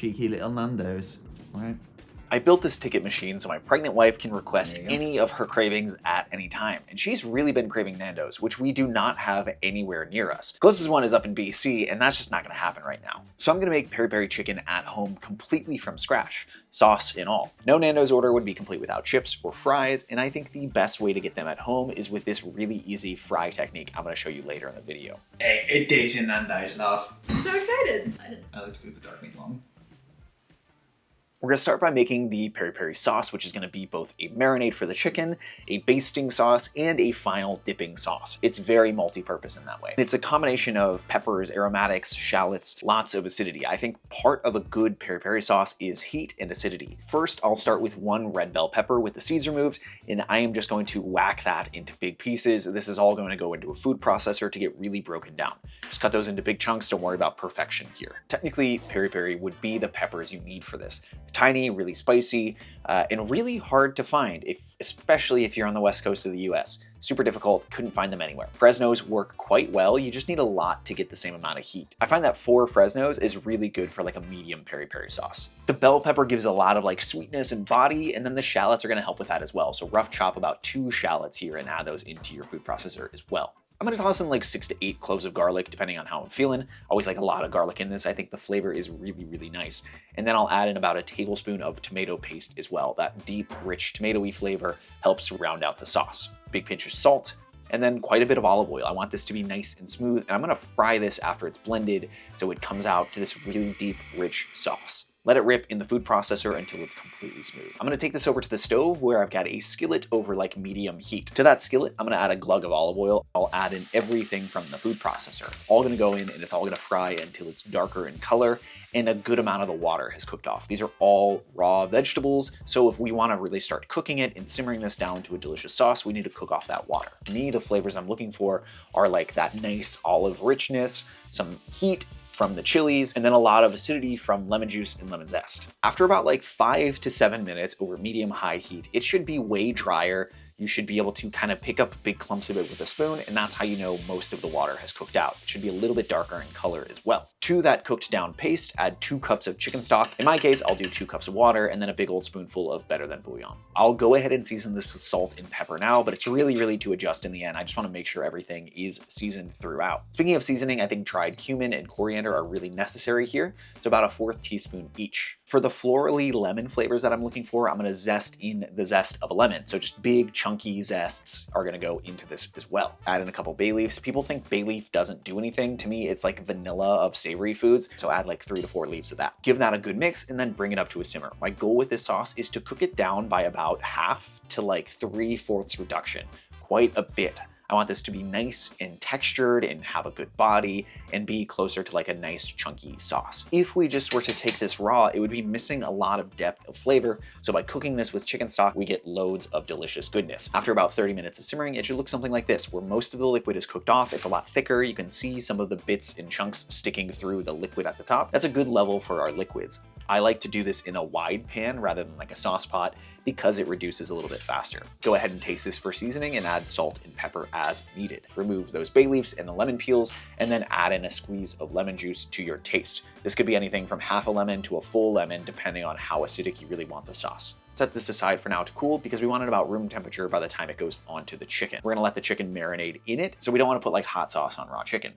cheeky little Nando's. Right. I built this ticket machine so my pregnant wife can request any of her cravings at any time, and she's really been craving Nando's, which we do not have anywhere near us. Closest one is up in BC, and that's just not gonna happen right now. So I'm gonna make peri peri chicken at home completely from scratch, sauce and all. No Nando's order would be complete without chips or fries, and I think the best way to get them at home is with this really easy fry technique I'm gonna show you later in the video. Hey, it tastes in Nando's stuff. I'm so excited. I like to do the dark meat long. We're gonna start by making the peri peri sauce, which is gonna be both a marinade for the chicken, a basting sauce, and a final dipping sauce. It's very multi-purpose in that way. It's a combination of peppers, aromatics, shallots, lots of acidity. I think part of a good peri peri sauce is heat and acidity. First, I'll start with one red bell pepper with the seeds removed, and I am just going to whack that into big pieces. This is all going to go into a food processor to get really broken down. Just cut those into big chunks, don't worry about perfection here. Technically, peri peri would be the peppers you need for this. Tiny, really spicy, and really hard to find, especially if you're on the west coast of the US. Super difficult, couldn't find them anywhere. Fresnos work quite well, you just need a lot to get the same amount of heat. I find that 4 Fresnos is really good for like a medium peri peri sauce. The bell pepper gives a lot of like sweetness and body, and then the shallots are gonna help with that as well. So rough chop about 2 shallots here and add those into your food processor as well. I'm gonna toss in like 6 to 8 cloves of garlic, depending on how I'm feeling. Always like a lot of garlic in this. I think the flavor is really, really nice. And then I'll add in about a tablespoon of tomato paste as well. That deep, rich tomatoey flavor helps round out the sauce. Big pinch of salt, and then quite a bit of olive oil. I want this to be nice and smooth, and I'm gonna fry this after it's blended so it comes out to this really deep, rich sauce. Let it rip in the food processor until it's completely smooth. I'm gonna take this over to the stove where I've got a skillet over like medium heat. To that skillet, I'm gonna add a glug of olive oil. I'll add in everything from the food processor. It's all gonna go in and it's all gonna fry until it's darker in color and a good amount of the water has cooked off. These are all raw vegetables, so if we wanna really start cooking it and simmering this down to a delicious sauce, we need to cook off that water. For me, the flavors I'm looking for are like that nice olive richness, some heat from the chilies, and then a lot of acidity from lemon juice and lemon zest. After about like 5 to 7 minutes over medium-high heat, it should be way drier. You should be able to kind of pick up big clumps of it with a spoon, and that's how you know most of the water has cooked out. It should be a little bit darker in color as well. To that cooked down paste, add 2 cups of chicken stock. In my case, I'll do 2 cups of water and then a big old spoonful of better than bouillon. I'll go ahead and season this with salt and pepper now, but it's really to adjust in the end. I just want to make sure everything is seasoned throughout. Speaking of seasoning, I think dried cumin and coriander are really necessary here, so about a 1/4 teaspoon each. For the florally lemon flavors that I'm looking for, I'm gonna zest in the zest of a lemon. So just big chunky zests are gonna go into this as well. Add in a couple bay leaves. People think bay leaf doesn't do anything. To me, it's like vanilla of savory foods. So add like 3 to 4 leaves of that. Give that a good mix and then bring it up to a simmer. My goal with this sauce is to cook it down by about half to like 3/4 reduction, quite a bit. I want this to be nice and textured and have a good body and be closer to like a nice chunky sauce. If we just were to take this raw, it would be missing a lot of depth of flavor. So by cooking this with chicken stock, we get loads of delicious goodness. After about 30 minutes of simmering, it should look something like this, where most of the liquid is cooked off. It's a lot thicker. You can see some of the bits and chunks sticking through the liquid at the top. That's a good level for our liquids. I like to do this in a wide pan rather than like a sauce pot because it reduces a little bit faster. Go ahead and taste this for seasoning and add salt and pepper as needed. Remove those bay leaves and the lemon peels and then add in a squeeze of lemon juice to your taste. This could be anything from half a lemon to a full lemon depending on how acidic you really want the sauce. Set this aside for now to cool because we want it about room temperature by the time it goes onto the chicken. We're gonna let the chicken marinate in it, so we don't wanna put like hot sauce on raw chicken.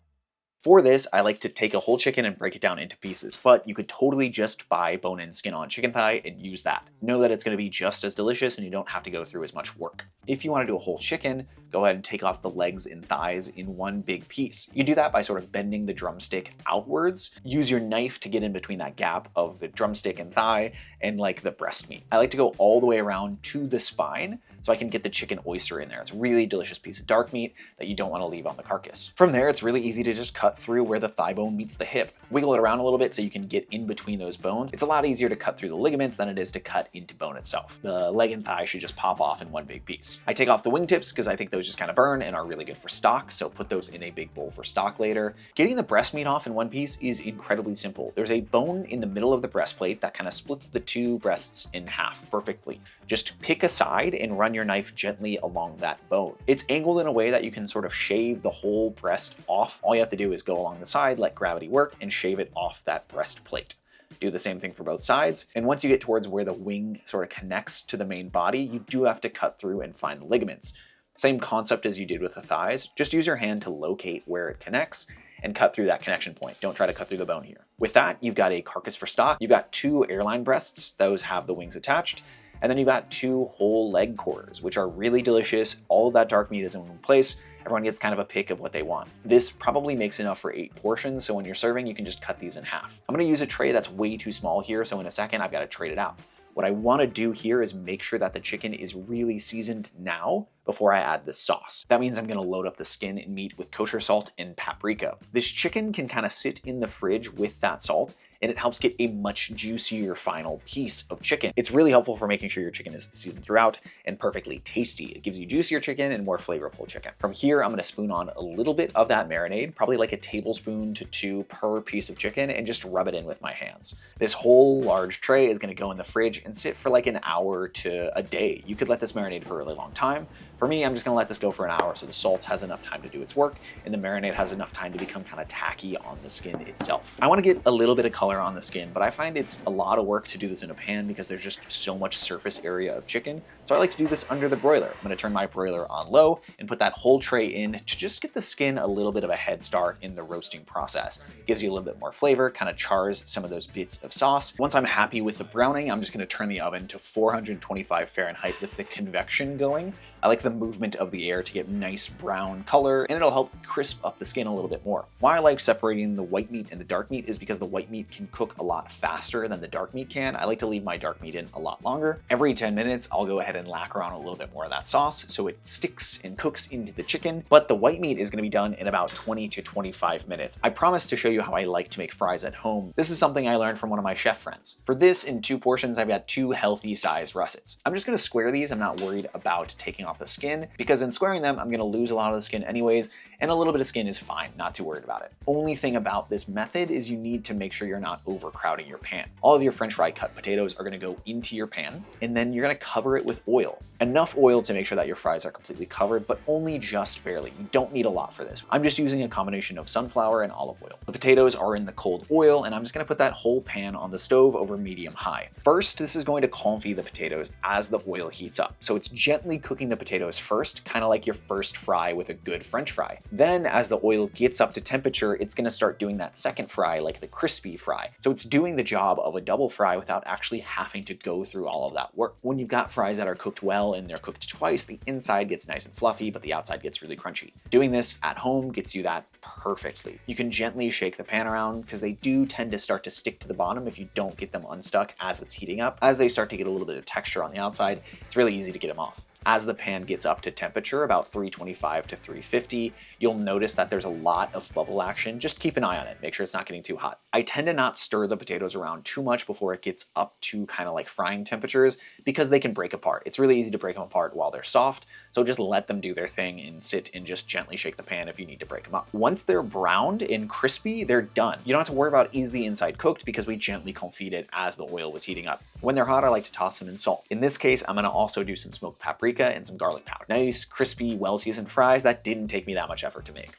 For this, I like to take a whole chicken and break it down into pieces, but you could totally just buy bone and skin on chicken thigh and use that. Know that it's gonna be just as delicious and you don't have to go through as much work. If you wanna do a whole chicken, go ahead and take off the legs and thighs in one big piece. You can do that by sort of bending the drumstick outwards. Use your knife to get in between that gap of the drumstick and thigh and like the breast meat. I like to go all the way around to the spine so I can get the chicken oyster in there. It's a really delicious piece of dark meat that you don't want to leave on the carcass. From there, it's really easy to just cut through where the thigh bone meets the hip. Wiggle it around a little bit so you can get in between those bones. It's a lot easier to cut through the ligaments than it is to cut into bone itself. The leg and thigh should just pop off in one big piece. I take off the wingtips because I think those just kind of burn and are really good for stock, so put those in a big bowl for stock later. Getting the breast meat off in one piece is incredibly simple. There's a bone in the middle of the breastplate that kind of splits the 2 breasts in half perfectly. Just pick a side and run your knife gently along that bone. It's angled in a way that you can sort of shave the whole breast off. All you have to do is go along the side, let gravity work, and shave it off that breastplate. Do the same thing for both sides. And once you get towards where the wing sort of connects to the main body, you do have to cut through and find the ligaments. Same concept as you did with the thighs. Just use your hand to locate where it connects and cut through that connection point. Don't try to cut through the bone here. With that, you've got a carcass for stock. You've got 2 airline breasts. Those have the wings attached. And then you've got 2 whole leg quarters, which are really delicious. All of that dark meat is in one place. Everyone gets kind of a pick of what they want. This probably makes enough for 8 portions, so when you're serving, you can just cut these in half. I'm gonna use a tray that's way too small here, so in a second, I've gotta trade it out. What I wanna do here is make sure that the chicken is really seasoned now before I add the sauce. That means I'm gonna load up the skin and meat with kosher salt and paprika. This chicken can kind of sit in the fridge with that salt, and it helps get a much juicier final piece of chicken. It's really helpful for making sure your chicken is seasoned throughout and perfectly tasty. It gives you juicier chicken and more flavorful chicken. From here, I'm gonna spoon on a little bit of that marinade, probably like a tablespoon to 2 per piece of chicken, and just rub it in with my hands. This whole large tray is gonna go in the fridge and sit for like an hour to a day. You could let this marinate for a really long time. For me, I'm just gonna let this go for an hour so the salt has enough time to do its work and the marinade has enough time to become kind of tacky on the skin itself. I wanna get a little bit of color on the skin, but I find it's a lot of work to do this in a pan because there's just so much surface area of chicken. So I like to do this under the broiler. I'm gonna turn my broiler on low and put that whole tray in to just get the skin a little bit of a head start in the roasting process. Gives you a little bit more flavor, kind of chars some of those bits of sauce. Once I'm happy with the browning, I'm just gonna turn the oven to 425 Fahrenheit with the convection going. I like the movement of the air to get nice brown color, and it'll help crisp up the skin a little bit more. Why I like separating the white meat and the dark meat is because the white meat can cook a lot faster than the dark meat can. I like to leave my dark meat in a lot longer. Every 10 minutes, I'll go ahead and lacquer on a little bit more of that sauce so it sticks and cooks into the chicken, but the white meat is gonna be done in about 20 to 25 minutes. I promise to show you how I like to make fries at home. This is something I learned from one of my chef friends. For this, in 2 portions, I've got 2 healthy size russets. I'm just gonna square these. I'm not worried about taking off the skin because in squaring them, I'm gonna lose a lot of the skin anyways, and a little bit of skin is fine, not too worried about it. Only thing about this method is you need to make sure you're not overcrowding your pan. All of your French fry cut potatoes are gonna go into your pan, and then you're gonna cover it with oil. Enough oil to make sure that your fries are completely covered, but only just barely. You don't need a lot for this. I'm just using a combination of sunflower and olive oil. The potatoes are in the cold oil, and I'm just gonna put that whole pan on the stove over medium-high. First, this is going to confit the potatoes as the oil heats up. So it's gently cooking the potatoes first, kind of like your first fry with a good French fry. Then as the oil gets up to temperature, it's gonna start doing that second fry like the crispy fry. So it's doing the job of a double fry without actually having to go through all of that work. When you've got fries that are cooked well and they're cooked twice, the inside gets nice and fluffy, but the outside gets really crunchy. Doing this at home gets you that perfectly. You can gently shake the pan around because they do tend to start to stick to the bottom if you don't get them unstuck as it's heating up. As they start to get a little bit of texture on the outside, it's really easy to get them off. As the pan gets up to temperature, about 325 to 350, you'll notice that there's a lot of bubble action. Just keep an eye on it, make sure it's not getting too hot. I tend to not stir the potatoes around too much before it gets up to kind of like frying temperatures because they can break apart. It's really easy to break them apart while they're soft, so just let them do their thing and sit and just gently shake the pan if you need to break them up. Once they're browned and crispy, they're done. You don't have to worry about is the inside cooked because we gently confit it as the oil was heating up. When they're hot, I like to toss them in salt. In this case, I'm gonna also do some smoked paprika and some garlic powder. Nice, crispy, well-seasoned fries. That didn't take me that much effort to make.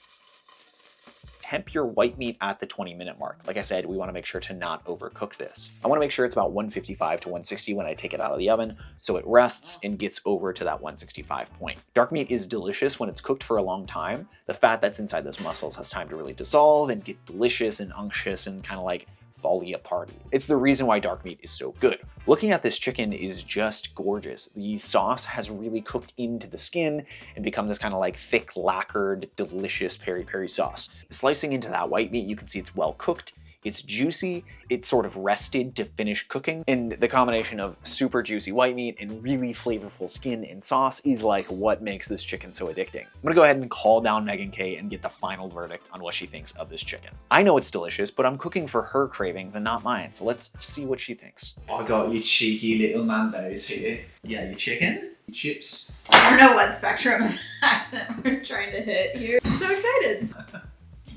Temp your white meat at the 20-minute mark. Like I said, we wanna make sure to not overcook this. I wanna make sure it's about 155 to 160 when I take it out of the oven, so it rests and gets over to that 165 point. Dark meat is delicious when it's cooked for a long time. The fat that's inside those muscles has time to really dissolve and get delicious and unctuous and kind of like folly apart. It's the reason why dark meat is so good. Looking at this chicken is just gorgeous. The sauce has really cooked into the skin and become this kind of like thick, lacquered, delicious peri peri sauce. Slicing into that white meat, you can see it's well cooked. It's juicy, it's sort of rested to finish cooking, and the combination of super juicy white meat and really flavorful skin and sauce is like what makes this chicken so addicting. I'm gonna go ahead and call down Megan K and get the final verdict on what she thinks of this chicken. I know it's delicious, but I'm cooking for her cravings and not mine, so let's see what she thinks. I got you cheeky little Nando's here. Yeah, your chicken, your chips. I don't know what spectrum of accent we're trying to hit here. I'm so excited. I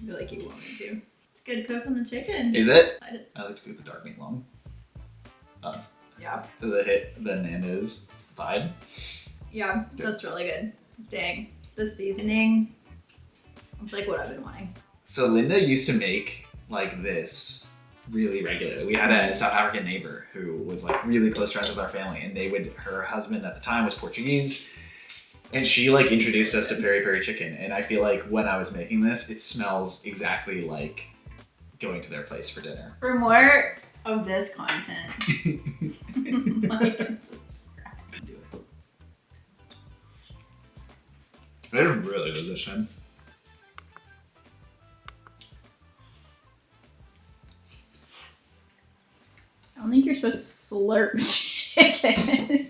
feel like you want me to. Good cook on the chicken. Is it? Excited. I like to cook the dark meat long. Yeah. Does it hit the Nando's vibe? Yeah, that's really good. Dang. The seasoning, it's like what I've been wanting. So Linda used to make like this really regularly. We had a South African neighbor who was like really close friends with our family, and her husband at the time was Portuguese, and she like introduced us to peri peri chicken. And I feel like when I was making this, it smells exactly like going to their place for dinner. For more of this content, like and subscribe. It is really good this time. I don't think you're supposed to slurp chicken.